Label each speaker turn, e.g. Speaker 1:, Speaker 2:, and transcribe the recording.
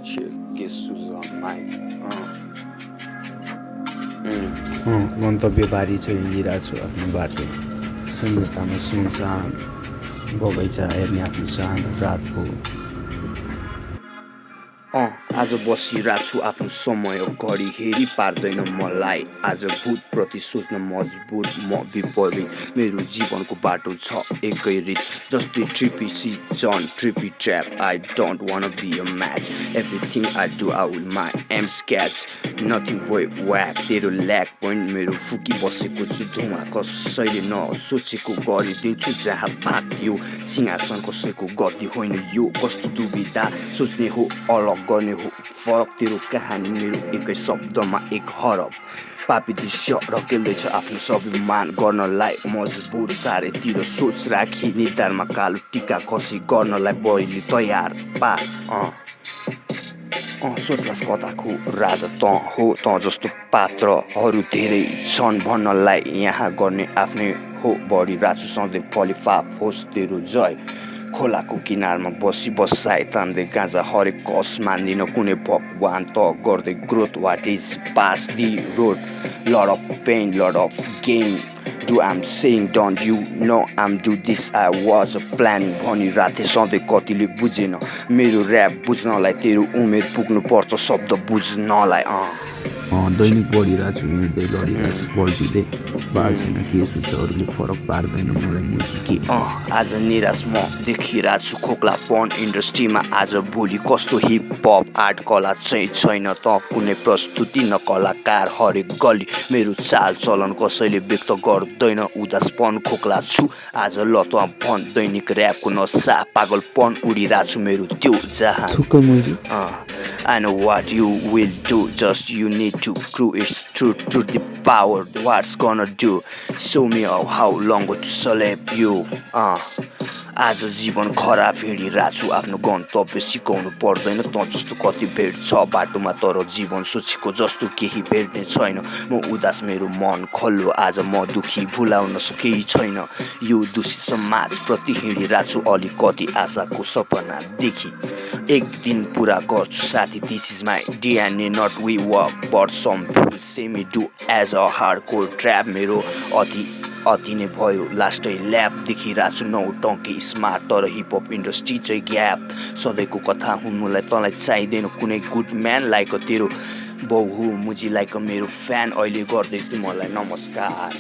Speaker 1: check. Guess who's on mic?
Speaker 2: गन्तव्य बारी चाहिँ हिँडिरहेको छु आफ्नो बाटो सुन्दरतामा सुनसान बगैँचा हेर्ने आफ्नो चाहना रातको
Speaker 1: आज बसिरहेको छु आफ्नो समय घडी हेरी पार्दैन मलाई आज भूतप्रति सोच्न मजबुर म विपरीत मेरो जीवनको बाटो छ एकै रित जस्तै trippy season trippy trap I don't want be a match everything I do I will my am scratch nothing way back तेरो ल्याक पोइन्ट मेरो फुकी बसेको छु धुवा कसैले नसोचेको गरिदिन्छु जहाँ भाग्यो सिंहासन कसैको गति होइन यो कस्तो दुविधा सोच्ने हो अलग गर्ने हो फरक तेरो कहानी मेरो एकै शब्दमा एक हरफ पापी दृश्य रकेल्दैछ आफ्नो स्वाभिमान गर्नलाई मजबुर चारैतिर सोच राखी निधारमा कालो टिका कसी गर्नलाई बहिली तयार पा सोच्लास् कताको राजा त हो त जस्तो पात्रहरू धेरै छन् भन्नलाई यहाँ गर्ने आफ्नै हो बढी राजु सधैँ फलिफाप होस् तेरो जय खोलाको किनारमा बसी बसाइ तान्दै गाँजा हरेक कस मान्दिन कुनै भगवान त गर्दै growth what is pass the road lot of pain lot of game Do I'm saying don't you know I'm do this I was a planning भनिराथे सधैँ कतिले बुझेन मेरो ऱ्याप बुझ्नलाई तेरो उमेर पुग्नु पर्छ शब्द बुझ्नलाई
Speaker 2: दैनिक बढिरहेको छु हिँड्दै लडिरहेको छु पल्टिँदै बाल छैन के सोच्छ अरूले फरक पार्दैन मलाई मुजिके
Speaker 1: आज निराश म देखिरहेको छु खोक्लापन इन्डस्ट्रीमा आज भोलि कस्तो हिपहप आर्ट कला चाहिँ छैन त कुनै प्रस्तुति न कलाकार हरेक गल्ली मेरो चाल चलन कसैले व्यक्त गर्दैन उदासपन खोक्ला छु आज ल त भन दैनिक ऱ्यापको नसा पागलपन उडिरहेको छु मेरो त्यो जहाँ I know what you will do, just you need to crew it's true to the power, what's gonna do, show me how long to slap you, आज जीवन खराब हिँडिरहेको छु आफ्नो गन्तव्य सिकाउनु पर्दैन त जस्तो कति भेट छ बाटोमा तर जीवन सोचेको जस्तो केही भेट्ने छैन म उदास मेरो मन खल्लो आज म दुखी भुलाउन केही छैन यो दूषित समाज प्रति हिँडिरहेको छु अलिकति आशाको सपना देखि एक दिन पुरा गर्छु साथी this is my DNA not we work but some people say me do as a hardcore trap मेरो अति नै भयो लास्टै ल्याब देखिरहेको छु नौटङ्की स्मार्ट तर हिपहप इन्डस्ट्री चाहिँ ग्याप सधैँको कथा हुनुलाई तँलाई चाहिँदैन कुनै गुड म्यान लाइक तेरो बहु मुजी लाइक मेरो फ्यान अहिले गर्दैछु मलाई नमस्कार